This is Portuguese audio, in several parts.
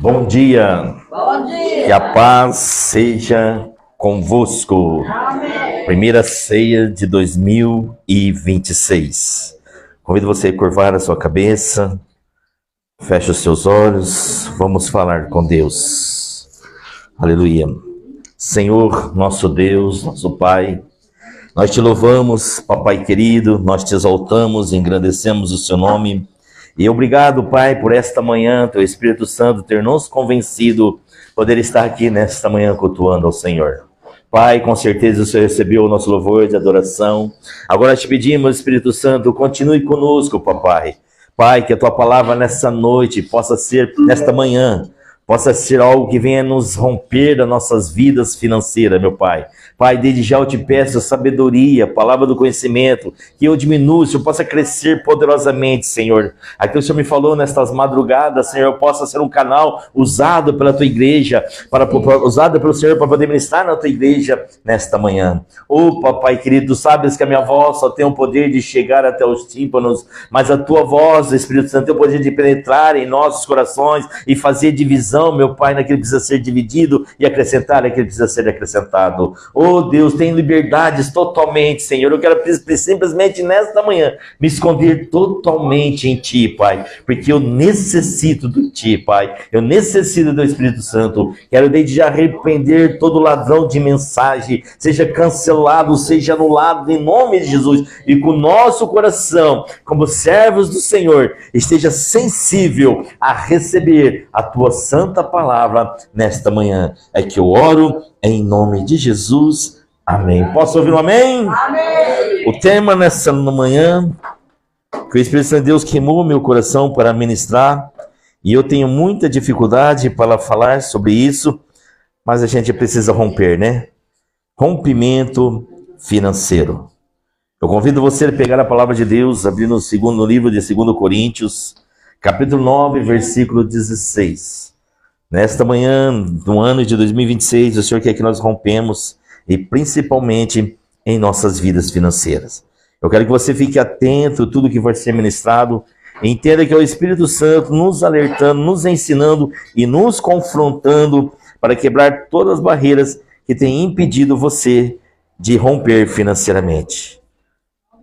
Bom dia. Bom dia. Que a paz seja convosco. Amém. Primeira ceia de 2026. Convido você a curvar a sua cabeça. Feche os seus olhos. Vamos falar com Deus. Aleluia. Senhor, nosso Deus, nosso Pai, nós te louvamos, papai querido, nós te exaltamos, engrandecemos o seu nome. E obrigado, Pai, por esta manhã, teu Espírito Santo ter nos convencido poder estar aqui nesta manhã cultuando ao Senhor. Pai, com certeza o Senhor recebeu o nosso louvor de adoração. Agora te pedimos, Espírito Santo, continue conosco, papai. Pai, que a tua palavra nessa noite possa ser, nesta manhã, possa ser algo que venha nos romper das nossas vidas financeiras, meu Pai. Pai, desde já eu te peço sabedoria, palavra do conhecimento, que eu diminua, que eu possa crescer poderosamente, Senhor. Aquilo que o Senhor me falou nestas madrugadas, Senhor, eu possa ser um canal usado pela tua igreja, usado pelo Senhor para poder ministrar na tua igreja nesta manhã. Papai querido, tu sabes que a minha voz só tem o poder de chegar até os tímpanos, mas a tua voz, Espírito Santo, tem o poder de penetrar em nossos corações e fazer divisão, meu Pai, naquele que precisa ser dividido e acrescentar naquele que precisa ser acrescentado. Deus, tem liberdades totalmente, Senhor. Eu quero simplesmente nesta manhã me esconder totalmente em Ti, Pai, porque eu necessito de Ti, Pai. Eu necessito do Espírito Santo. Quero desde já repreender todo ladrão de mensagem, seja cancelado, seja anulado em nome de Jesus. E com o nosso coração, como servos do Senhor, esteja sensível a receber a Tua santa palavra nesta manhã. É que eu oro em nome de Jesus. Amém. Posso ouvir um amém? Amém. O tema nessa manhã, que o Espírito Santo de Deus queimou meu coração para ministrar, e eu tenho muita dificuldade para falar sobre isso, mas a gente precisa romper, né? Rompimento financeiro. Eu convido você a pegar a palavra de Deus, abrir no livro de 2 Coríntios, capítulo 9, versículo 16. Nesta manhã, no ano de 2026, o Senhor quer que nós rompemos, e principalmente em nossas vidas financeiras. Eu quero que você fique atento a tudo que vai ser ministrado, entenda que é o Espírito Santo nos alertando, nos ensinando e nos confrontando para quebrar todas as barreiras que têm impedido você de romper financeiramente.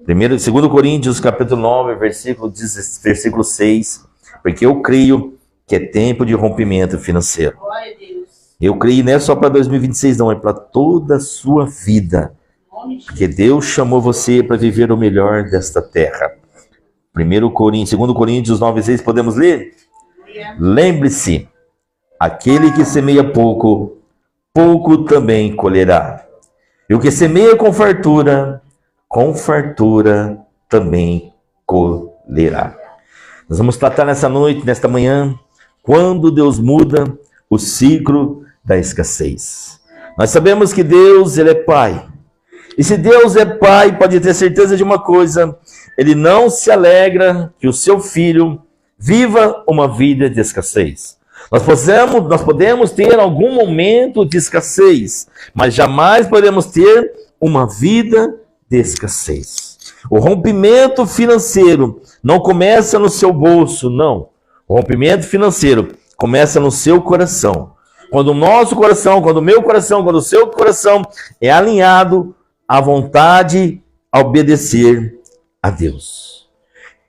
2 Coríntios, capítulo 9, versículo 6, porque eu creio que é tempo de rompimento financeiro. Glória a Deus. Eu creio não é só para 2026, não, é para toda a sua vida. Porque Deus chamou você para viver o melhor desta terra. 2 Coríntios 9,6, podemos ler? Lembre-se, aquele que semeia pouco, pouco também colherá. E o que semeia com fartura também colherá. Nós vamos tratar nessa noite, nesta manhã, quando Deus muda o ciclo da escassez. Nós sabemos que Deus, Ele é Pai. E se Deus é Pai, pode ter certeza de uma coisa: Ele não se alegra que o seu filho viva uma vida de escassez. Nós podemos ter algum momento de escassez, mas jamais podemos ter uma vida de escassez. O rompimento financeiro não começa no seu bolso, não. O rompimento financeiro começa no seu coração. Quando o nosso coração, quando o meu coração, quando o seu coração é alinhado à vontade, a obedecer a Deus.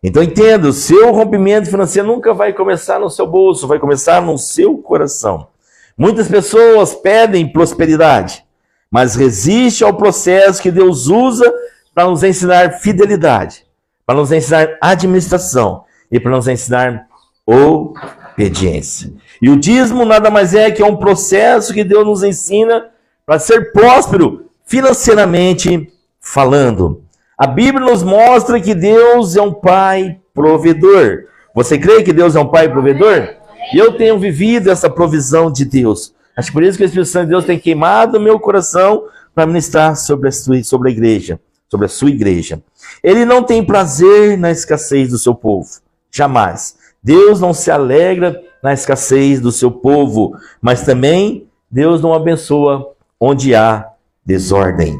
Então entenda, o seu rompimento financeiro nunca vai começar no seu bolso, vai começar no seu coração. Muitas pessoas pedem prosperidade, mas resiste ao processo que Deus usa para nos ensinar fidelidade, para nos ensinar administração e para nos ensinar obediência. E o dízimo nada mais é que um processo que Deus nos ensina para ser próspero financeiramente falando. A Bíblia nos mostra que Deus é um Pai provedor. Você crê que Deus é um Pai provedor? E eu tenho vivido essa provisão de Deus. Acho por isso que o Espírito Santo de Deus tem queimado o meu coração para ministrar sobre a igreja, sobre a sua igreja. Ele não tem prazer na escassez do seu povo, jamais. Deus não se alegra na escassez do seu povo, mas também Deus não abençoa onde há desordem.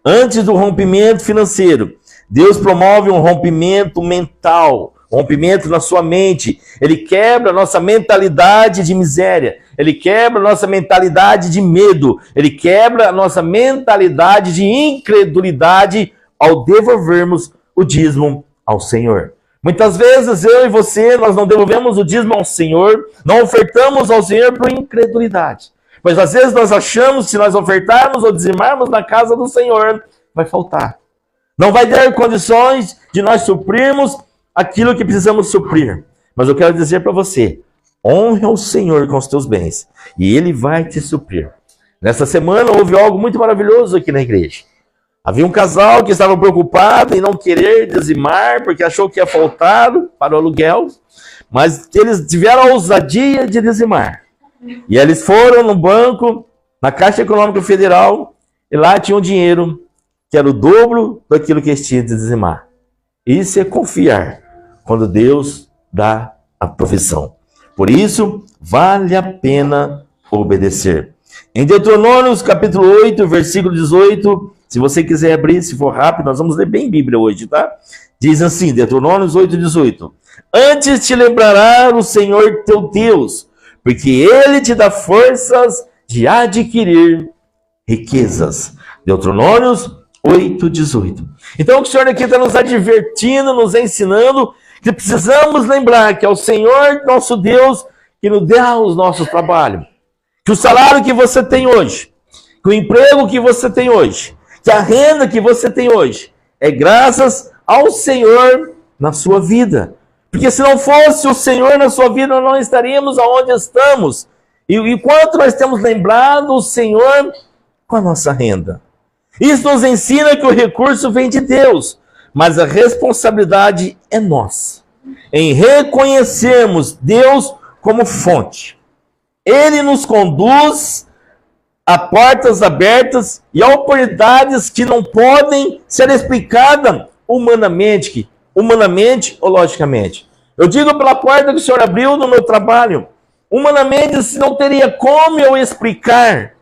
Antes do rompimento financeiro, Deus promove um rompimento mental, rompimento na sua mente. Ele quebra a nossa mentalidade de miséria. Ele quebra a nossa mentalidade de medo. Ele quebra a nossa mentalidade de incredulidade ao devolvermos o dízimo ao Senhor. Muitas vezes eu e você, nós não devolvemos o dízimo ao Senhor, não ofertamos ao Senhor por incredulidade. Pois às vezes nós achamos que se nós ofertarmos ou dizimarmos na casa do Senhor, vai faltar. Não vai ter condições de nós suprirmos aquilo que precisamos suprir. Mas eu quero dizer para você, honre o Senhor com os teus bens e Ele vai te suprir. Nessa semana houve algo muito maravilhoso aqui na igreja. Havia um casal que estava preocupado em não querer dizimar, porque achou que ia faltar para o aluguel, mas eles tiveram a ousadia de dizimar. E eles foram no banco, na Caixa Econômica Federal, e lá tinham dinheiro que era o dobro daquilo que eles tinham de dizimar. Isso é confiar quando Deus dá a provisão. Por isso, vale a pena obedecer. Em Deuteronômio, capítulo 8, versículo 18, se você quiser abrir, se for rápido, nós vamos ler bem Bíblia hoje, tá? Diz assim, Deuteronômio 8, 18. Antes te lembrará o Senhor teu Deus, porque Ele te dá forças de adquirir riquezas. Deuteronômio 8, 18. Então o Senhor aqui está nos advertindo, nos ensinando que precisamos lembrar que é o Senhor nosso Deus que nos dá os nossos trabalhos. Que o salário que você tem hoje, que o emprego que você tem hoje, que a renda que você tem hoje, é graças ao Senhor na sua vida. Porque se não fosse o Senhor na sua vida, nós não estaríamos aonde estamos. E quanto nós temos lembrado o Senhor com a nossa renda. Isso nos ensina que o recurso vem de Deus, mas a responsabilidade é nossa. Em reconhecermos Deus como fonte. Ele nos conduz a portas abertas e a oportunidades que não podem ser explicadas humanamente ou logicamente. Eu digo pela porta que o Senhor abriu no meu trabalho. Humanamente, não teria como eu explicar.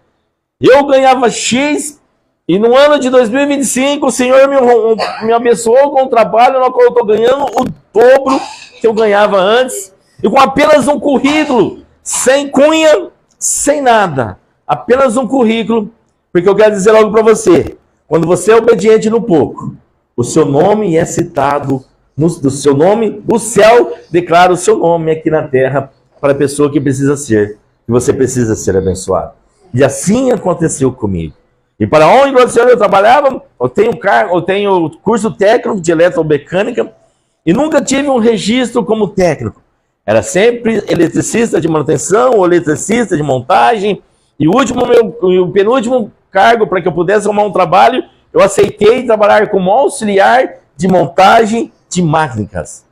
Eu ganhava X e no ano de 2025 o Senhor me abençoou com um trabalho no qual eu estou ganhando o dobro que eu ganhava antes. E com apenas um currículo, sem cunha, sem nada. Apenas um currículo, porque eu quero dizer algo para você. Quando você é obediente no pouco, o seu nome é citado, do seu nome, o céu declara o seu nome aqui na terra para a pessoa que precisa ser, que você precisa ser abençoado. E assim aconteceu comigo. E para onde o Senhor eu trabalhava, eu tenho curso técnico de eletromecânica e nunca tive um registro como técnico. Era sempre eletricista de manutenção ou eletricista de montagem. E o penúltimo cargo para que eu pudesse arrumar um trabalho, eu aceitei trabalhar como auxiliar de montagem de máquinas.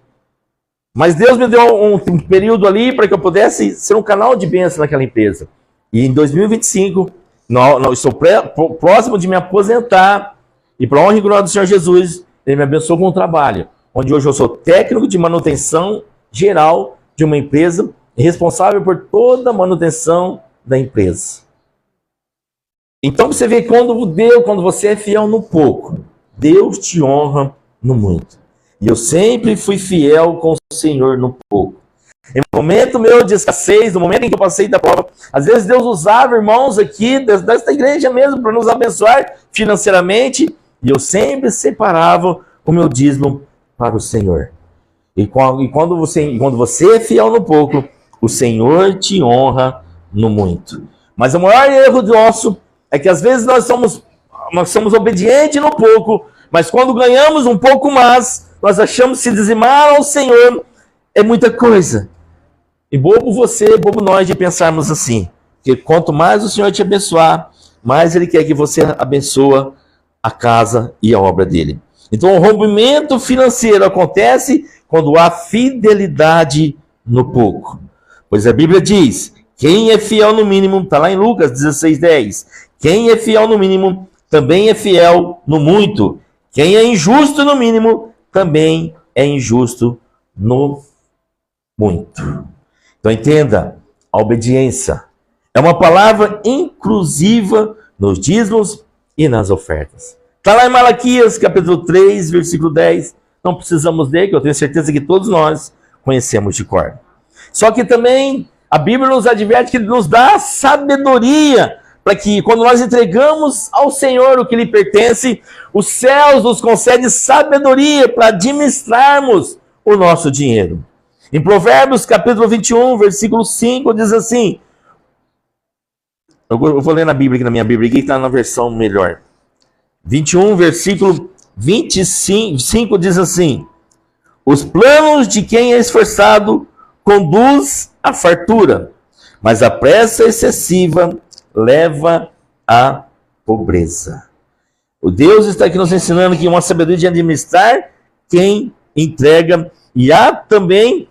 Mas Deus me deu um período ali para que eu pudesse ser um canal de bênção naquela empresa. E em 2025, estou próximo de me aposentar. E para a honra e glória do Senhor Jesus, Ele me abençoou com um trabalho, onde hoje eu sou técnico de manutenção geral de uma empresa, responsável por toda a manutenção da empresa. Então você vê quando você é fiel no pouco, Deus te honra no muito. E eu sempre fui fiel com o Senhor no pouco. Em momento meu de escassez, no momento em que eu passei da prova, às vezes Deus usava irmãos aqui desta igreja mesmo para nos abençoar financeiramente, e eu sempre separava o meu dízimo para o Senhor. E quando você é fiel no pouco, o Senhor te honra no muito. Mas o maior erro nosso é que às vezes nós somos obedientes no pouco, mas quando ganhamos um pouco mais, nós achamos que se dizimar ao Senhor é muita coisa. E bobo você, bobo nós de pensarmos assim. Porque quanto mais o Senhor te abençoar, mais Ele quer que você abençoe a casa e a obra dEle. Então o rompimento financeiro acontece quando há fidelidade no pouco. Pois a Bíblia diz, quem é fiel no mínimo, está lá em Lucas 16:10. Quem é fiel no mínimo, também é fiel no muito. Quem é injusto no mínimo, também é injusto no muito. Então entenda, a obediência é uma palavra inclusiva nos dízimos e nas ofertas. Está lá em Malaquias, capítulo 3, versículo 10. não precisamos ler, que eu tenho certeza que todos nós conhecemos de cor. Só que também a Bíblia nos adverte que nos dá sabedoria, para que quando nós entregamos ao Senhor o que lhe pertence, os céus nos concedem sabedoria para administrarmos o nosso dinheiro. Em Provérbios capítulo 21, versículo 5, diz assim, eu vou ler na Bíblia, aqui na minha Bíblia, que está na versão melhor. 21, versículo 25 diz assim, os planos de quem é esforçado conduz à fartura, mas a pressa excessiva leva à pobreza. O Deus está aqui nos ensinando que uma sabedoria de administrar quem entrega, e há também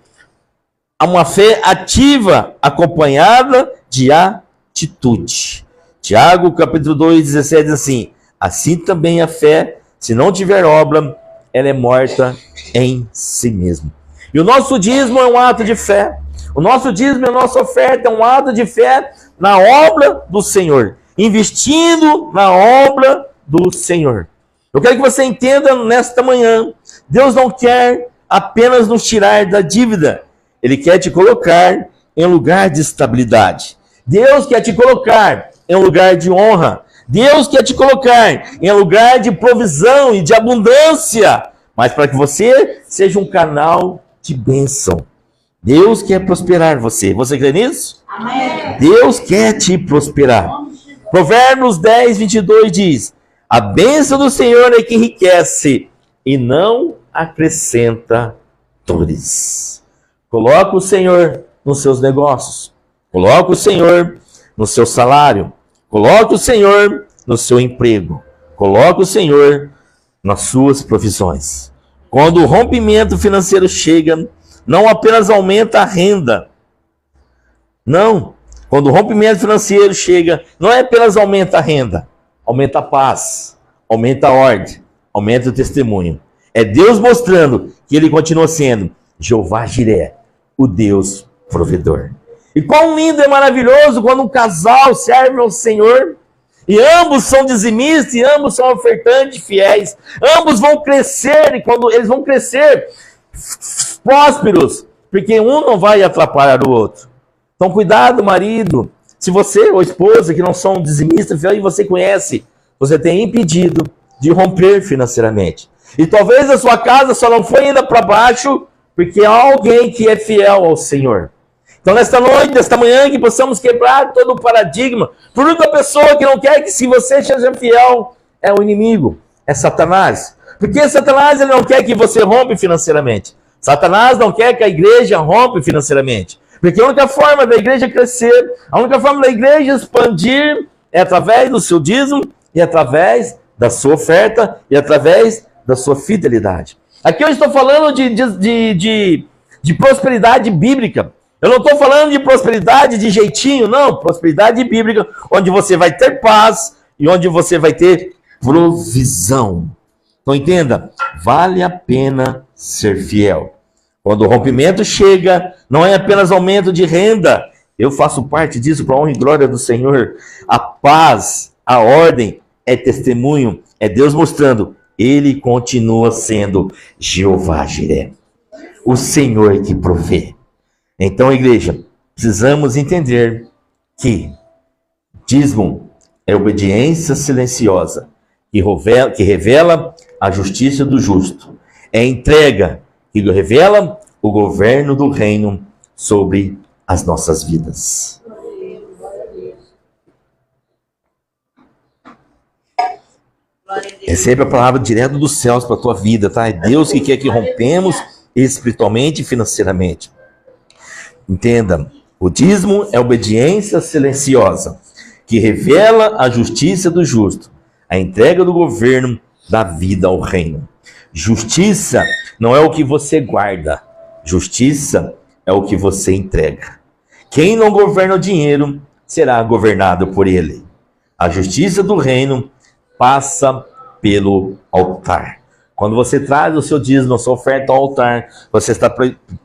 uma fé ativa acompanhada de atitude. Tiago, capítulo 2, 17, diz assim, assim também a fé, se não tiver obra, ela é morta em si mesma. E o nosso dízimo é um ato de fé. O nosso dízimo, a nossa oferta é um ato de fé na obra do Senhor, investindo na obra do Senhor. Eu quero que você entenda nesta manhã, Deus não quer apenas nos tirar da dívida, Ele quer te colocar em um lugar de estabilidade. Deus quer te colocar em um lugar de honra. Deus quer te colocar em um lugar de provisão e de abundância, mas para que você seja um canal de bênção. Deus quer prosperar você. Você crê nisso? Amém. Deus quer te prosperar. Provérbios 10, 22 diz, a bênção do Senhor é que enriquece e não acrescenta dores. Coloca o Senhor nos seus negócios. Coloca o Senhor no seu salário. Coloque o Senhor no seu emprego. Coloque o Senhor nas suas profissões. Quando o rompimento financeiro chega, não apenas aumenta a renda. Não. Quando o rompimento financeiro chega, não é apenas aumenta a renda. Aumenta a paz. Aumenta a ordem. Aumenta o testemunho. É Deus mostrando que Ele continua sendo Jeová Jiré, o Deus provedor. E quão lindo e maravilhoso quando um casal serve ao Senhor, e ambos são dizimistas, e ambos são ofertantes fiéis, ambos vão crescer, e quando eles vão crescer prósperos, porque um não vai atrapalhar o outro. Então cuidado, marido, se você ou esposa que não são dizimistas, fiéis, e você conhece, você tem impedido de romper financeiramente. E talvez a sua casa só não foi ainda para baixo, porque há alguém que é fiel ao Senhor. Então, nesta noite, nesta manhã, que possamos quebrar todo o paradigma. Por única pessoa que não quer que se você seja fiel é o inimigo, é Satanás. Porque Satanás ele não quer que você rompa financeiramente. Satanás não quer que a igreja rompa financeiramente. Porque a única forma da igreja crescer, a única forma da igreja expandir é através do seu dízimo e através da sua oferta e através da sua fidelidade. Aqui eu estou falando de prosperidade bíblica. Eu não estou falando de prosperidade de jeitinho, não. Prosperidade bíblica, onde você vai ter paz e onde você vai ter provisão. Então entenda, vale a pena ser fiel. Quando o rompimento chega, não é apenas aumento de renda. Eu faço parte disso para a honra e glória do Senhor. A paz, a ordem é testemunho, é Deus mostrando. Ele continua sendo Jeová Jiré, o Senhor que provê. Então, igreja, precisamos entender que dízimo é obediência silenciosa que revela a justiça do justo. É entrega que revela o governo do reino sobre as nossas vidas. Recebe a palavra direto dos céus para a tua vida, tá? É Deus que quer que rompemos espiritualmente e financeiramente. Entenda, o dízimo é obediência silenciosa, que revela a justiça do justo, a entrega do governo da vida ao reino. Justiça não é o que você guarda, justiça é o que você entrega. Quem não governa o dinheiro será governado por ele. A justiça do reino passa pelo altar. Quando você traz o seu dízimo, a sua oferta ao altar, você está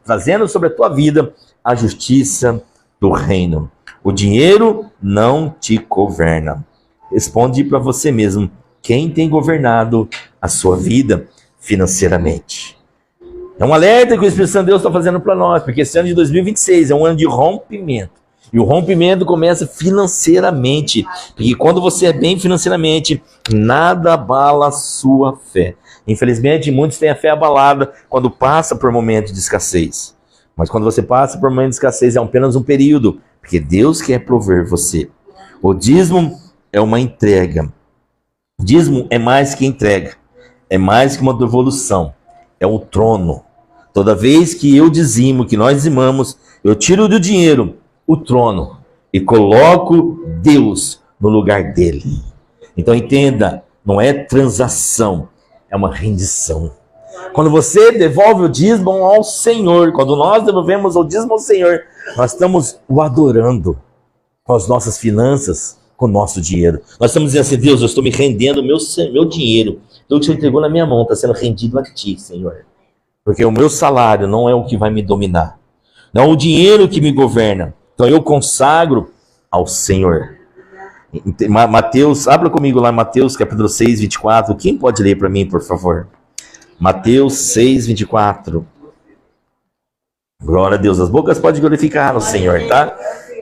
trazendo sobre a tua vida a justiça do reino. O dinheiro não te governa. Responde para você mesmo, quem tem governado a sua vida financeiramente? É um alerta que o Espírito Santo de Deus está fazendo para nós, porque esse ano de 2026 é um ano de rompimento. E o rompimento começa financeiramente, porque quando você é bem financeiramente, nada abala a sua fé. Infelizmente, muitos têm a fé abalada quando passa por momentos de escassez. Mas quando você passa por momentos de escassez, é apenas um período, porque Deus quer prover você. O dízimo é uma entrega. O dízimo é mais que entrega, é mais que uma devolução, é o trono. Toda vez que eu dizimo, que nós dizimamos, eu tiro do dinheiro o trono e coloco Deus no lugar dele. Então entenda, não é transação, é uma rendição. Quando você devolve o dízimo ao Senhor, quando nós devolvemos o dízimo ao Senhor, nós estamos o adorando com as nossas finanças, com o nosso dinheiro. Nós estamos dizendo assim: Deus, eu estou me rendendo, meu dinheiro, tudo que você entregou na minha mão está sendo rendido a Ti, Senhor. Porque o meu salário não é o que vai me dominar, não é o dinheiro que me governa. Então eu consagro ao Senhor. Mateus, abra comigo lá Mateus capítulo 6, 24. Quem pode ler para mim, por favor? Mateus 6, 24. Glória a Deus. As bocas podem glorificar o Senhor, tá?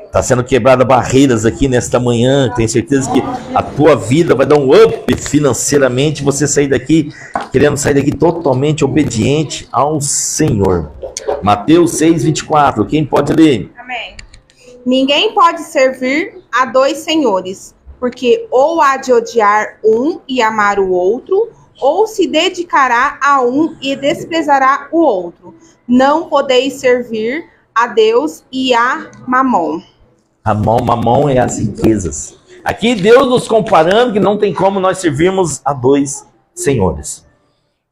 Está sendo quebrada barreiras aqui nesta manhã. Tenho certeza que a tua vida vai dar um up financeiramente. Você sair daqui, querendo sair daqui totalmente obediente ao Senhor. Mateus 6, 24. Quem pode ler? Amém. Ninguém pode servir a dois senhores, porque ou há de odiar um e amar o outro, ou se dedicará a um e desprezará o outro. Não podeis servir a Deus e a Mamon. Mamon é as riquezas. Aqui Deus nos comparando que não tem como nós servirmos a dois senhores.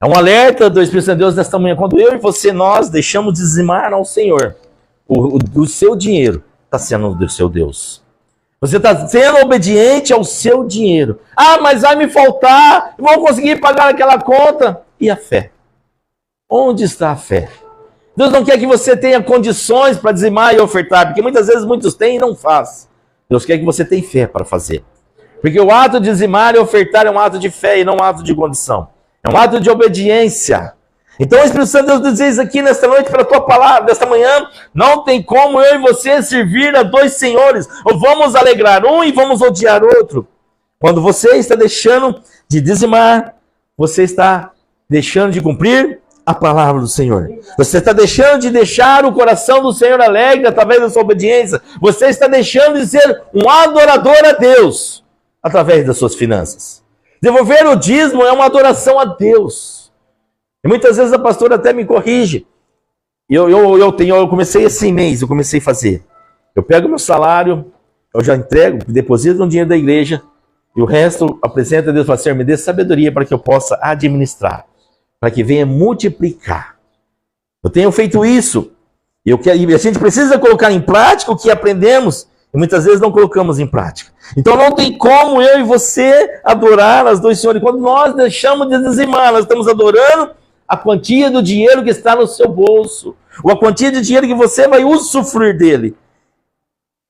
É um alerta do Espírito Santo de Deus nesta manhã. Quando eu e você, nós deixamos de dizimar ao Senhor, o seu dinheiro está sendo do seu Deus. Você está sendo obediente ao seu dinheiro. Ah, mas vai me faltar, não vou conseguir pagar aquela conta. E a fé? Onde está a fé? Deus não quer que você tenha condições para dizimar e ofertar, porque muitas vezes muitos têm e não faz. Deus quer que você tenha fé para fazer. Porque o ato de dizimar e ofertar é um ato de fé e não um ato de condição. É um ato de obediência. Então o Espírito Santo de Deus diz aqui nesta noite, para a tua palavra, nesta manhã, não tem como eu e você servir a dois senhores. Ou vamos alegrar um e vamos odiar outro. Quando você está deixando de dizimar, você está deixando de cumprir a palavra do Senhor. Você está deixando de deixar o coração do Senhor alegre através da sua obediência. Você está deixando de ser um adorador a Deus através das suas finanças. Devolver o dízimo é uma adoração a Deus. E muitas vezes a pastora até me corrige. Eu comecei esse mês, eu comecei a fazer. Eu pego meu salário, eu já entrego, deposito no dinheiro da igreja, e o resto apresenta a Deus e fala: Senhor, me dê sabedoria para que eu possa administrar, para que venha multiplicar. Eu tenho feito isso. E a gente precisa colocar em prática o que aprendemos, e muitas vezes não colocamos em prática. Então não tem como eu e você adorar as dois senhores. Quando nós deixamos de dizimar, nós estamos adorando a quantia do dinheiro que está no seu bolso, ou a quantia de dinheiro que você vai usufruir dele.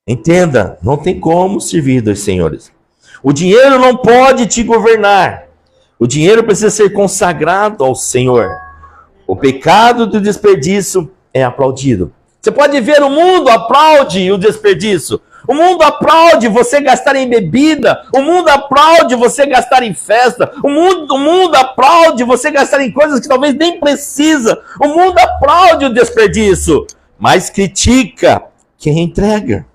Entenda, não tem como servir dois senhores. O dinheiro não pode te governar. O dinheiro precisa ser consagrado ao Senhor. O pecado do desperdício é aplaudido. Você pode ver, o mundo aplaude o desperdício. O mundo aplaude você gastar em bebida. O mundo aplaude você gastar em festa. O mundo aplaude você gastar em coisas que talvez nem precisa. O mundo aplaude o desperdício, mas critica quem entrega.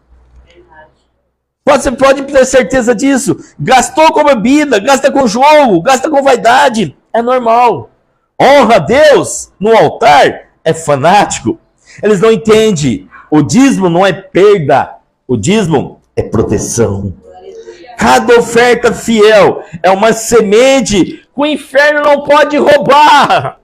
Você pode ter certeza disso. Gastou com bebida, gasta com jogo, gasta com vaidade. É normal. Honra a Deus no altar é fanático. Eles não entendem. O dízimo não é perda. O dízimo é proteção. Cada oferta fiel é uma semente que o inferno não pode roubar.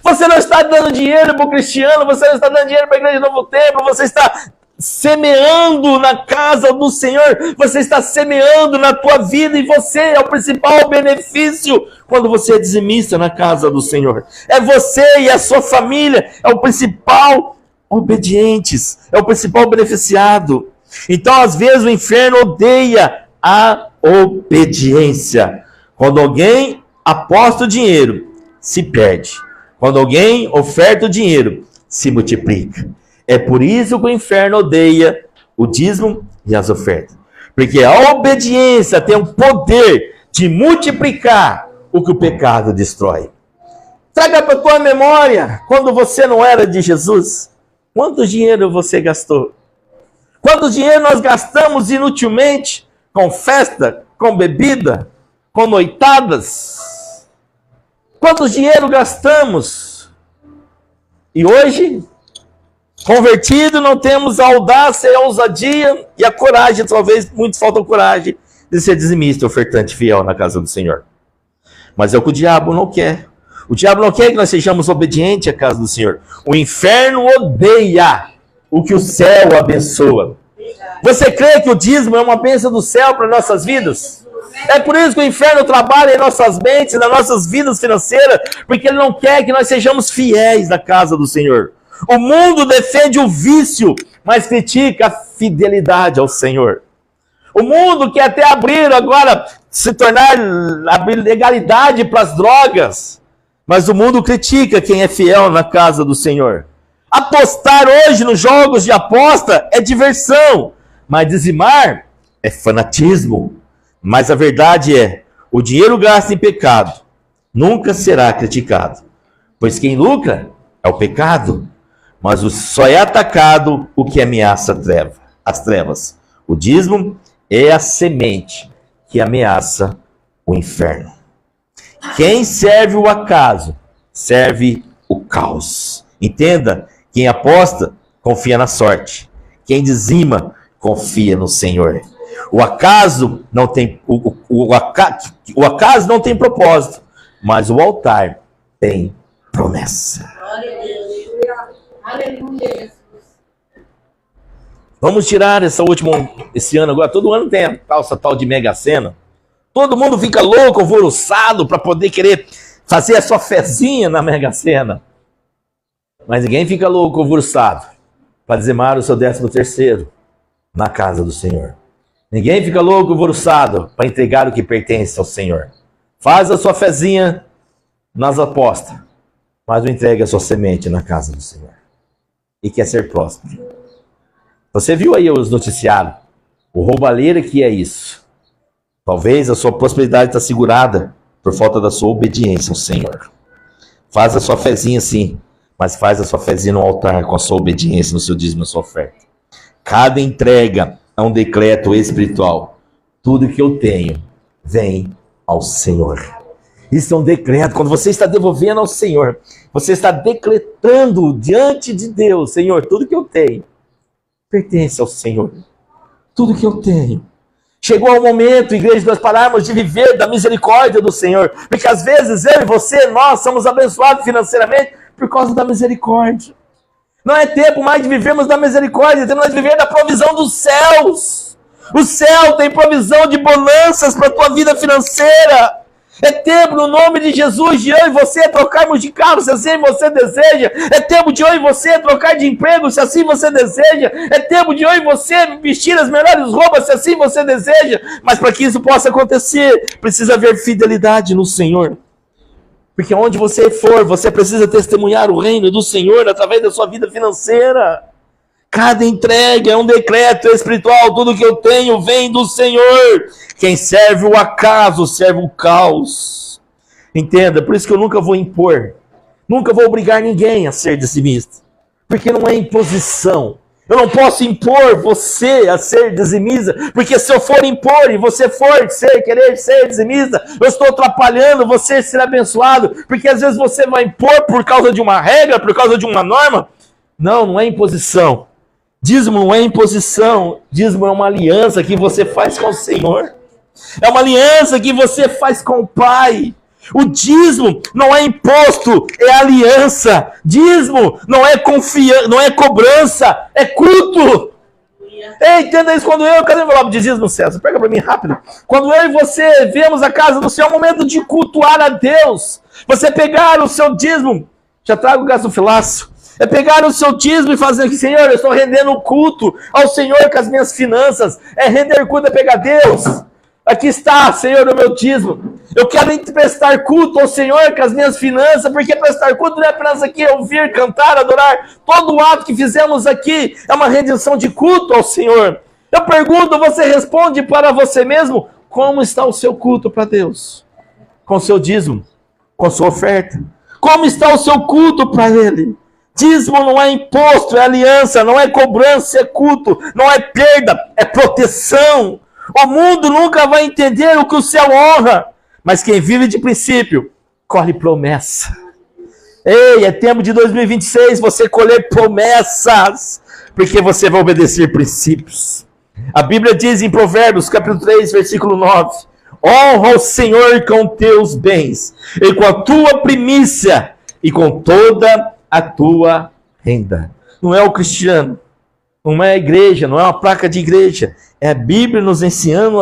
Você não está dando dinheiro para o cristiano, você não está dando dinheiro para a igreja de Novo Templo, você está semeando na casa do Senhor, você está semeando na tua vida, e você é o principal benefício quando você é dizimista na casa do Senhor. É você e a sua família, é o principal obedientes, é o principal beneficiado. Então, às vezes, o inferno odeia a obediência. Quando alguém aposta o dinheiro, se perde. Quando alguém oferta o dinheiro, se multiplica. É por isso que o inferno odeia o dízimo e as ofertas. Porque a obediência tem o poder de multiplicar o que o pecado destrói. Traga para a tua memória, quando você não era de Jesus, quanto dinheiro você gastou? Quanto dinheiro nós gastamos inutilmente com festa, com bebida, com noitadas? Quanto dinheiro gastamos? E hoje, convertido, não temos a audácia e a ousadia e a coragem, talvez muitos faltam coragem de ser dizimista, ofertante fiel na casa do Senhor. Mas é o que o diabo não quer. O diabo não quer que nós sejamos obedientes à casa do Senhor. O inferno odeia o que o céu abençoa. Você crê que o dízimo é uma bênção do céu para nossas vidas? É por isso que o inferno trabalha em nossas mentes, nas nossas vidas financeiras, porque ele não quer que nós sejamos fiéis na casa do Senhor. O mundo defende o vício, mas critica a fidelidade ao Senhor. O mundo quer até abrir agora, se tornar abrir legalidade para as drogas, mas o mundo critica quem é fiel na casa do Senhor. Apostar hoje nos jogos de aposta é diversão, mas dizimar é fanatismo. Mas a verdade é, o dinheiro gasto em pecado nunca será criticado, pois quem lucra é o pecado, mas só é atacado o que ameaça as trevas. O dízimo é a semente que ameaça o inferno. Quem serve o acaso, serve o caos. Entenda, quem aposta, confia na sorte. Quem dizima, confia no Senhor. O acaso não tem o acaso não tem propósito, mas o altar tem promessa. Aleluia. Vamos tirar esse ano agora. Todo ano tem essa tal de Mega Sena. Todo mundo fica louco, alvoroçado para poder querer fazer a sua fezinha na Mega Sena. Mas ninguém fica louco, alvoroçado para dizimar o seu 13º na casa do Senhor. Ninguém fica louco, alvoroçado para entregar o que pertence ao Senhor. Faz a sua fezinha nas apostas, mas não entrega a sua semente na casa do Senhor. E quer ser próspero. Você viu aí os noticiários? O roubalheira que é isso. Talvez a sua prosperidade está segurada por falta da sua obediência ao Senhor. Faz a sua fezinha sim, mas faz a sua fezinha no altar com a sua obediência, no seu dízimo, na sua oferta. Cada entrega é um decreto espiritual. Tudo que eu tenho vem ao Senhor. Isso é um decreto. Quando você está devolvendo ao Senhor, você está decretando diante de Deus: Senhor, tudo que eu tenho pertence ao Senhor. Tudo que eu tenho. Chegou o momento, igreja, de nós pararmos de viver da misericórdia do Senhor. Porque às vezes eu e você, nós somos abençoados financeiramente por causa da misericórdia. Não é tempo mais de vivermos da misericórdia, temos de viver da provisão dos céus. O céu tem provisão de bonanças para a tua vida financeira. É tempo, no nome de Jesus, de eu e você trocarmos de carro, se assim você deseja. É tempo de eu e você trocar de emprego, se assim você deseja. É tempo de eu e você vestir as melhores roupas, se assim você deseja. Mas para que isso possa acontecer, precisa haver fidelidade no Senhor. Porque onde você for, você precisa testemunhar o reino do Senhor através da sua vida financeira. Cada entrega é um decreto espiritual. Tudo que eu tenho vem do Senhor. Quem serve o acaso, serve o caos. Entenda, por isso que eu nunca vou impor. Nunca vou obrigar ninguém a ser dizimista. Porque não é imposição. Eu não posso impor você a ser dizimista. Porque se eu for impor e você for querer ser dizimista, eu estou atrapalhando você ser abençoado. Porque às vezes você vai impor por causa de uma regra, por causa de uma norma. Não, não é imposição. Dízimo não é imposição, dízimo é uma aliança que você faz com o Senhor. É uma aliança que você faz com o Pai. O dízimo não é imposto, é aliança. Dízimo não é cobrança, é culto. Ei, entenda isso. Quando cadê o envelope de dízimo, César? Pega para mim rápido. Quando eu e você vemos a casa do Senhor, é um momento de cultuar a Deus. Você pegar o seu dízimo, já trago o gasofilaço. É pegar o seu dízimo e fazer aqui: Senhor, eu estou rendendo culto ao Senhor com as minhas finanças. É render culto, é pegar: Deus, aqui está, Senhor, o meu dízimo. Eu quero prestar culto ao Senhor com as minhas finanças, porque prestar culto não é apenas aqui ouvir, cantar, adorar. Todo ato que fizemos aqui é uma rendição de culto ao Senhor. Eu pergunto, você responde para você mesmo, como está o seu culto para Deus? Com o seu dízimo, com a sua oferta. Como está o seu culto para Ele? Dízimo não é imposto, é aliança, não é cobrança, é culto, não é perda, é proteção. O mundo nunca vai entender o que o céu honra, mas quem vive de princípio, colhe promessa. Ei, é tempo de 2026 você colher promessas, porque você vai obedecer princípios. A Bíblia diz em Provérbios, capítulo 3, versículo 9, honra o Senhor com teus bens, e com a tua primícia, e com toda a tua renda. Não é o cristiano, não é a igreja, não é uma placa de igreja. É a Bíblia nos ensinando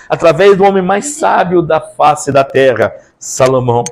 através do homem mais sábio da face da terra, Salomão.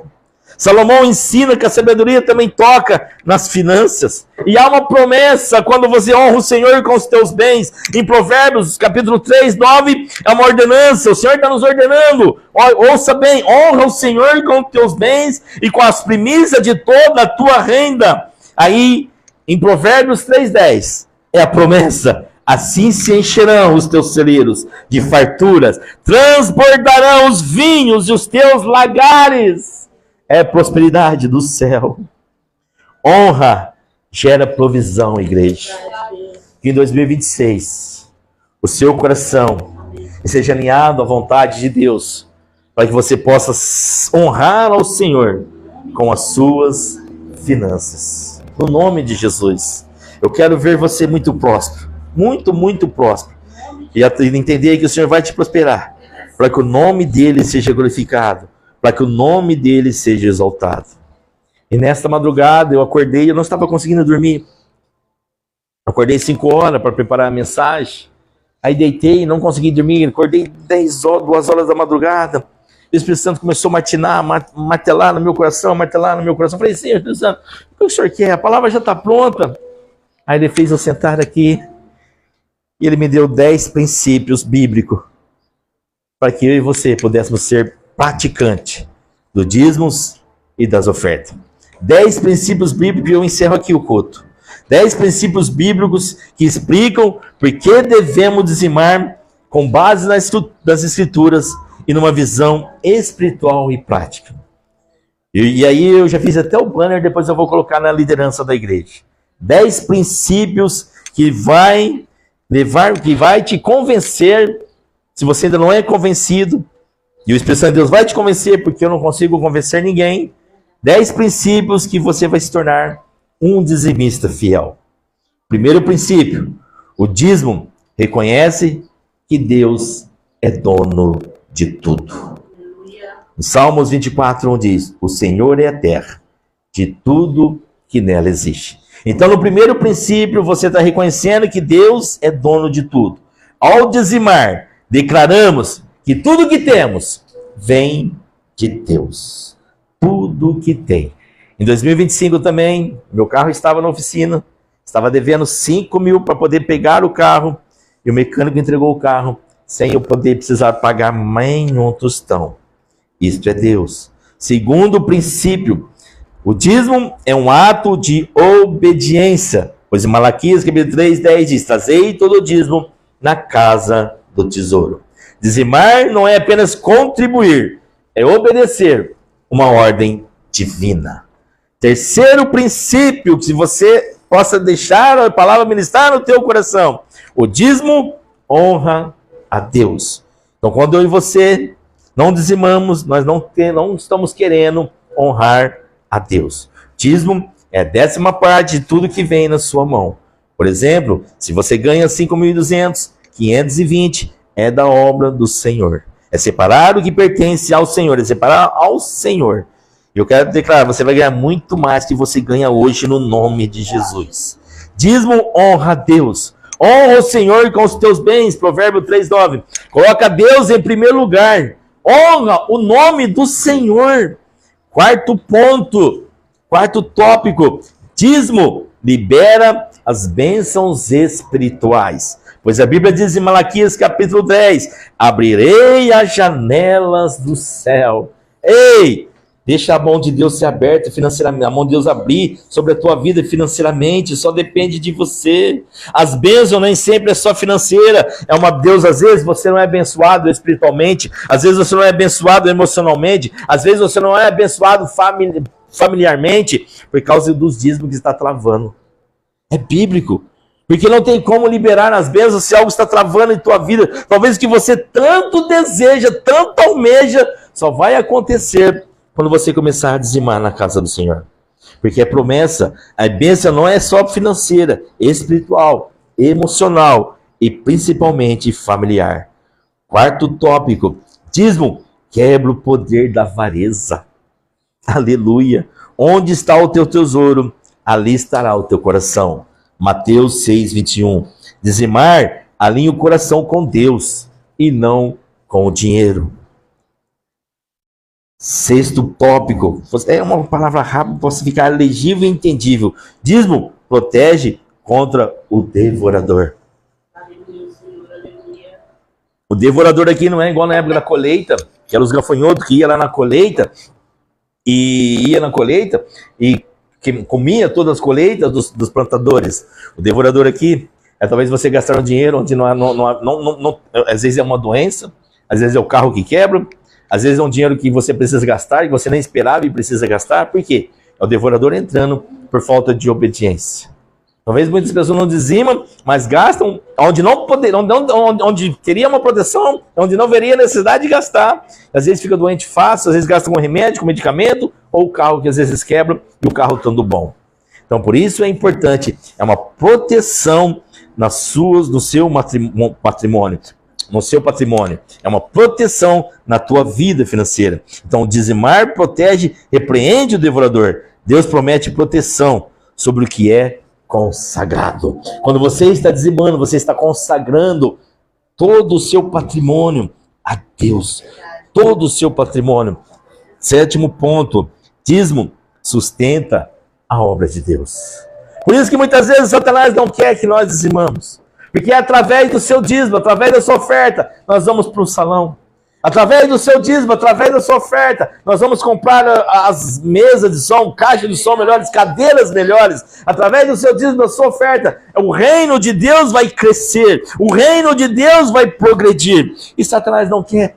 Salomão ensina que a sabedoria também toca nas finanças. E há uma promessa quando você honra o Senhor com os teus bens. Em Provérbios, capítulo 3, 9, é uma ordenança. O Senhor está nos ordenando. Ouça bem, honra o Senhor com os teus bens e com as primícias de toda a tua renda. Aí, em Provérbios 3:10, é a promessa. Assim se encherão os teus celeiros de farturas, transbordarão os vinhos e os teus lagares. É prosperidade do céu. Honra gera provisão, igreja. Que em 2026 o seu coração seja alinhado à vontade de Deus, para que você possa honrar ao Senhor com as suas finanças. No nome de Jesus. Eu quero ver você muito próspero. Muito, muito próspero. E entender que o Senhor vai te prosperar, para que o nome dele seja glorificado, para que o nome dele seja exaltado. E nesta madrugada eu acordei, eu não estava conseguindo dormir. Acordei 5 horas para preparar a mensagem. Aí deitei, não consegui dormir. Acordei 2 horas da madrugada. O Espírito Santo começou a martelar no meu coração, Falei, Senhor, Espírito Santo, o que o Senhor quer? A palavra já está pronta. Aí ele fez eu sentar aqui. E ele me deu 10 princípios bíblicos para que eu e você pudéssemos ser praticante do dízimos e das ofertas. 10 princípios bíblicos e eu encerro aqui o culto. 10 princípios bíblicos que explicam por que devemos dizimar com base nas escrituras e numa visão espiritual e prática. E aí eu já fiz até o banner, depois eu vou colocar na liderança da igreja. 10 princípios que vai te convencer, se você ainda não é convencido, e o Espírito Santo de Deus vai te convencer, porque eu não consigo convencer ninguém. 10 princípios que você vai se tornar um dizimista fiel. Primeiro princípio, o dízimo reconhece que Deus é dono de tudo. Em Salmos 24:1 diz, o Senhor é a terra de tudo que nela existe. Então, no primeiro princípio, você está reconhecendo que Deus é dono de tudo. Ao dizimar, declaramos que tudo que temos vem de Deus. Tudo que tem. Em 2025 também, meu carro estava na oficina, estava devendo 5 mil para poder pegar o carro, e o mecânico entregou o carro sem eu poder precisar pagar nenhum tostão. Isto é Deus. Segundo princípio, o dízimo é um ato de obediência, pois em Malaquias, capítulo 3:10 diz, trazei todo o dízimo na casa do tesouro. Dizimar não é apenas contribuir, é obedecer uma ordem divina. Terceiro princípio, que se você possa deixar a palavra ministrar no teu coração, o dízimo honra a Deus. Então, quando eu e você não dizimamos, nós não estamos querendo honrar a Deus. Dízimo é a 10ª parte de tudo que vem na sua mão. Por exemplo, se você ganha 5.200, 520 é da obra do Senhor. É separar o que pertence ao Senhor, é separar ao Senhor. Eu quero declarar, você vai ganhar muito mais que você ganha hoje no nome de Jesus. Dízimo honra a Deus. Honra o Senhor com os teus bens, Provérbio 3:9. Coloca Deus em primeiro lugar. Honra o nome do Senhor. Quarto ponto, quarto tópico, dízimo libera as bênçãos espirituais. Pois a Bíblia diz em Malaquias capítulo 10, abrirei as janelas do céu. Ei, deixa a mão de Deus ser aberta financeiramente, a mão de Deus abrir sobre a tua vida financeiramente, só depende de você. As bênçãos nem sempre é só financeira, é uma Deus, às vezes você não é abençoado espiritualmente, às vezes você não é abençoado emocionalmente, às vezes você não é abençoado familiarmente, por causa dos dízimos que está travando. É bíblico. Porque não tem como liberar as bênçãos se algo está travando em tua vida. Talvez o que você tanto deseja, tanto almeja, só vai acontecer quando você começar a dizimar na casa do Senhor. Porque a promessa, a bênção não é só financeira, espiritual, emocional e principalmente familiar. Quarto tópico, dízimo quebra o poder da avareza. Aleluia. Onde está o teu tesouro, ali estará o teu coração. Mateus 6, 21. Dizimar alinha o coração com Deus e não com o dinheiro. Sexto tópico. É uma palavra rápida, possa ficar legível e entendível. Dízimo protege contra o devorador. O devorador aqui não é igual na época da colheita, que eram os gafanhotos que iam lá na colheita e que comia todas as colheitas dos plantadores. O devorador aqui é talvez você gastar um dinheiro onde às vezes é uma doença, às vezes é o carro que quebra, às vezes é um dinheiro que você precisa gastar, que você nem esperava e precisa gastar. Por quê? É o devorador entrando por falta de obediência. Talvez muitas pessoas não dizimam, mas gastam onde não poder, onde teria uma proteção, onde não veria necessidade de gastar. Às vezes fica doente fácil, às vezes gasta com remédio, com medicamento, ou o carro que às vezes quebra e o carro estando bom. Então por isso é importante, é uma proteção no seu patrimônio, é uma proteção na tua vida financeira. Então dizimar protege, repreende o devorador. Deus promete proteção sobre o que é consagrado. Quando você está dizimando, você está consagrando todo o seu patrimônio a Deus. Todo o seu patrimônio. Sétimo ponto, dízimo sustenta a obra de Deus. Por isso que muitas vezes Satanás não quer que nós dizimamos. Porque é através do seu dízimo, através da sua oferta, nós vamos para o salão. Através do seu dízimo, através da sua oferta, nós vamos comprar as mesas de som, caixa de som melhores, cadeiras melhores. Através do seu dízimo, da sua oferta, o reino de Deus vai crescer, o reino de Deus vai progredir. E Satanás não quer.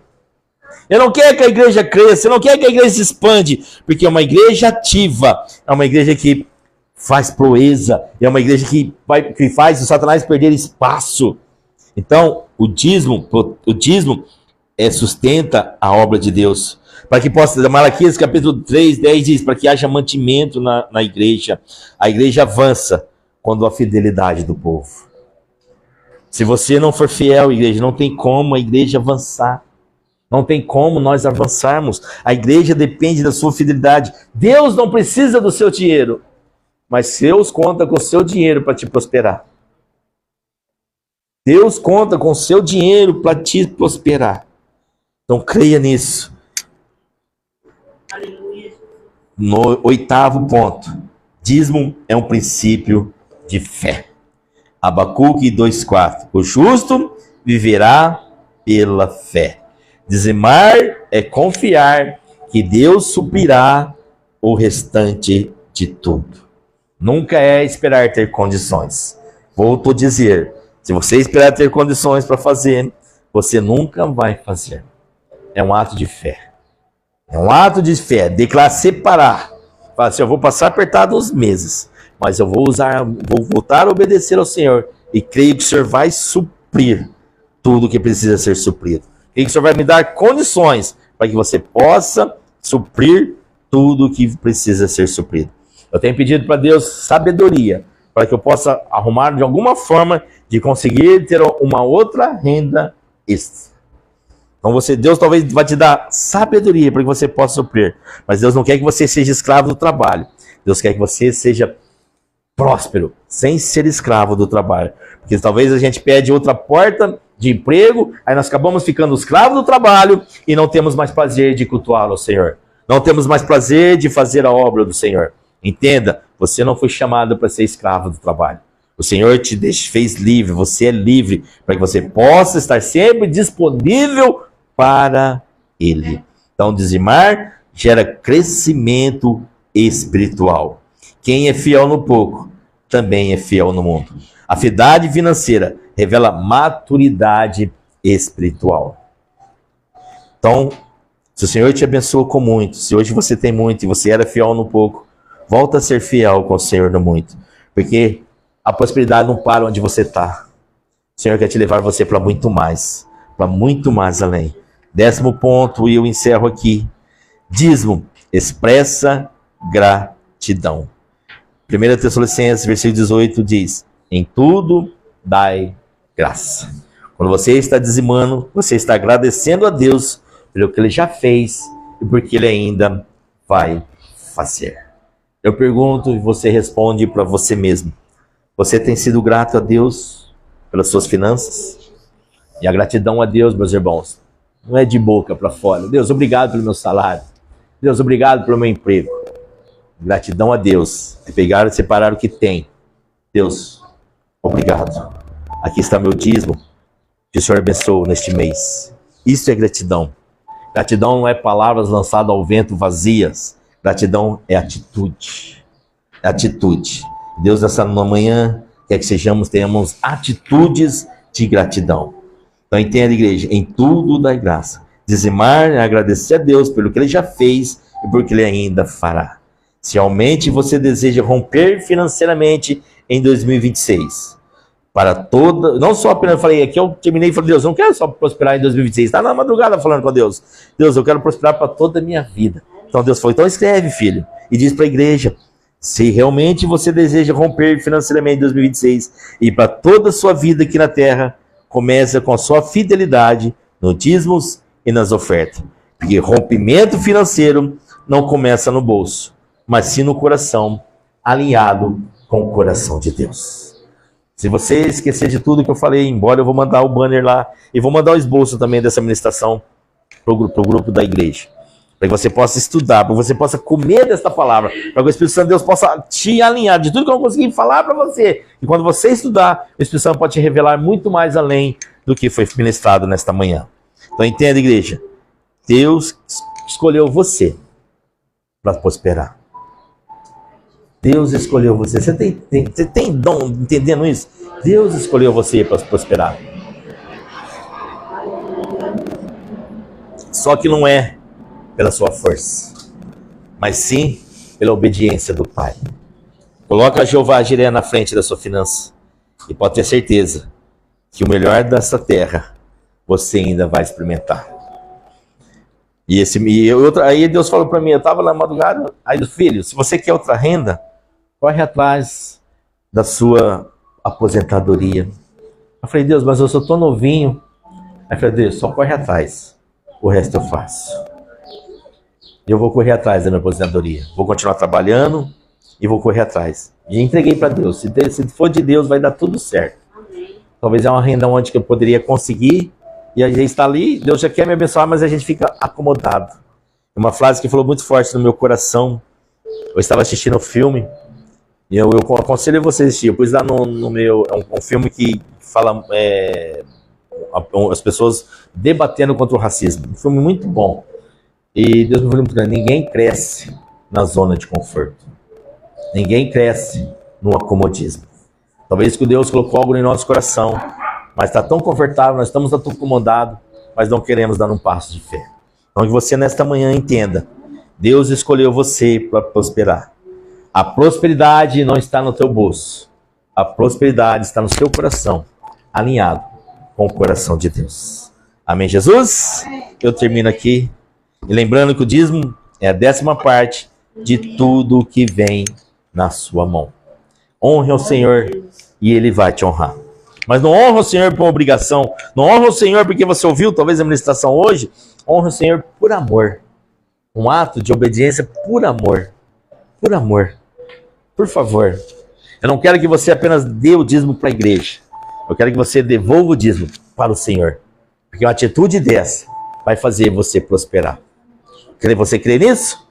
Ele não quer que a igreja cresça, ele não quer que a igreja se expande, porque é uma igreja ativa, é uma igreja que faz proeza, é uma igreja que faz o Satanás perder espaço. Então, o dízimo sustenta a obra de Deus. Para que possa, Malaquias capítulo 3, 10 diz, para que haja mantimento na igreja. A igreja avança quando há fidelidade do povo. Se você não for fiel, igreja, não tem como a igreja avançar. Não tem como nós avançarmos. A igreja depende da sua fidelidade. Deus não precisa do seu dinheiro, mas Deus conta com o seu dinheiro para te prosperar. Deus conta com o seu dinheiro para te prosperar. Então creia nisso. Aleluia. No oitavo ponto, dízimo é um princípio de fé. Abacuque 2,4. O justo viverá pela fé. Dizimar é confiar que Deus suprirá o restante de tudo. Nunca é esperar ter condições. Volto a dizer, se você esperar ter condições para fazer, você nunca vai fazer. É um ato de fé. É um ato de fé. Declarar, separar. Fala assim, eu vou passar apertado uns meses, mas eu vou voltar a obedecer ao Senhor e creio que o Senhor vai suprir tudo que precisa ser suprido. Creio que o Senhor vai me dar condições para que você possa suprir tudo que precisa ser suprido. Eu tenho pedido para Deus sabedoria, para que eu possa arrumar de alguma forma de conseguir ter uma outra renda extra. Então Deus talvez vai te dar sabedoria para que você possa suprir. Mas Deus não quer que você seja escravo do trabalho. Deus quer que você seja próspero, sem ser escravo do trabalho. Porque talvez a gente pede outra porta de emprego, aí nós acabamos ficando escravo do trabalho e não temos mais prazer de cultuá-lo ao Senhor. Não temos mais prazer de fazer a obra do Senhor. Entenda, você não foi chamado para ser escravo do trabalho. O Senhor fez livre, você é livre, para que você possa estar sempre disponível para Ele. Então, dizimar gera crescimento espiritual. Quem é fiel no pouco, também é fiel no mundo. A fidelidade financeira revela maturidade espiritual. Então, se o Senhor te abençoou com muito, se hoje você tem muito e você era fiel no pouco, volta a ser fiel com o Senhor no muito. Porque a prosperidade não para onde você está. O Senhor quer te levar você para muito mais além. 10º ponto, e eu encerro aqui. Dízimo expressa gratidão. 1 Tessalonicenses, versículo 18 diz: em tudo dai graça. Quando você está dizimando, você está agradecendo a Deus pelo que Ele já fez e porque Ele ainda vai fazer. Eu pergunto e você responde para você mesmo. Você tem sido grato a Deus pelas suas finanças? E a gratidão a Deus, meus irmãos, não é de boca para fora. Deus, obrigado pelo meu salário. Deus, obrigado pelo meu emprego. Gratidão a Deus é pegar e separar o que tem. Deus, obrigado. Aqui está meu dízimo que o Senhor abençoou neste mês. Isso é gratidão. Gratidão não é palavras lançadas ao vento vazias. Gratidão é atitude. É atitude. Deus, nessa manhã, quer que tenhamos atitudes de gratidão. Então entenda, igreja, em tudo dai graça. Dizimar é agradecer a Deus pelo que Ele já fez e por que Ele ainda fará. Se realmente você deseja romper financeiramente em 2026, não só apenas, eu falei, aqui eu terminei e falei, Deus, eu não quero só prosperar em 2026, está na madrugada falando com Deus. Deus, eu quero prosperar para toda a minha vida. Então Deus falou, então escreve, filho, e diz para a igreja, se realmente você deseja romper financeiramente em 2026 e para toda a sua vida aqui na terra, começa com a sua fidelidade nos dízimos e nas ofertas. Porque rompimento financeiro não começa no bolso, mas sim no coração, alinhado com o coração de Deus. Se você esquecer de tudo que eu falei, embora eu vou mandar o banner lá e vou mandar o esboço também dessa ministração para o grupo da igreja, para que você possa estudar, para que você possa comer desta palavra, para que o Espírito Santo de Deus possa te alinhar de tudo que eu não consegui falar para você. E quando você estudar, o Espírito Santo pode te revelar muito mais além do que foi ministrado nesta manhã. Então entenda, igreja, Deus escolheu você para prosperar. Deus escolheu você. Você tem dom entendendo isso? Deus escolheu você para prosperar. Só que não é pela sua força, mas sim pela obediência do Pai. Coloca Jeová Jireh na frente da sua finança e pode ter certeza que o melhor dessa terra você ainda vai experimentar. Aí Deus falou para mim, eu estava na madrugada, aí filho, se você quer outra renda, corre atrás da sua aposentadoria. Eu falei, Deus, mas eu só estou novinho. Aí eu falei, Deus, só corre atrás, o resto eu faço. Eu vou correr atrás da minha aposentadoria, vou continuar trabalhando e vou correr atrás. E entreguei para Deus, se for de Deus vai dar tudo certo. Talvez é uma renda onde que eu poderia conseguir, e a gente está ali, Deus já quer me abençoar, mas a gente fica acomodado. Uma frase que falou muito forte no meu coração, eu estava assistindo um filme, e eu aconselho você a assistir, eu pus lá no meu, é um filme que fala as pessoas debatendo contra o racismo, um filme muito bom. E Deus me falou muito grande, ninguém cresce na zona de conforto. Ninguém cresce no acomodismo. Talvez que Deus colocou algo em nosso coração, mas está tão confortável, nós estamos tão acomodados, mas não queremos dar um passo de fé. Então que você nesta manhã entenda, Deus escolheu você para prosperar. A prosperidade não está no teu bolso. A prosperidade está no seu coração, alinhado com o coração de Deus. Amém, Jesus? Eu termino aqui. E lembrando que o dízimo é a 10ª parte de tudo que vem na sua mão. Honre ao Senhor e Ele vai te honrar. Mas não honra o Senhor por obrigação. Não honra o Senhor porque você ouviu talvez a ministração hoje. Honra o Senhor por amor. Um ato de obediência por amor. Por amor. Por favor. Eu não quero que você apenas dê o dízimo para a igreja. Eu quero que você devolva o dízimo para o Senhor. Porque uma atitude dessa vai fazer você prosperar. Você crê nisso?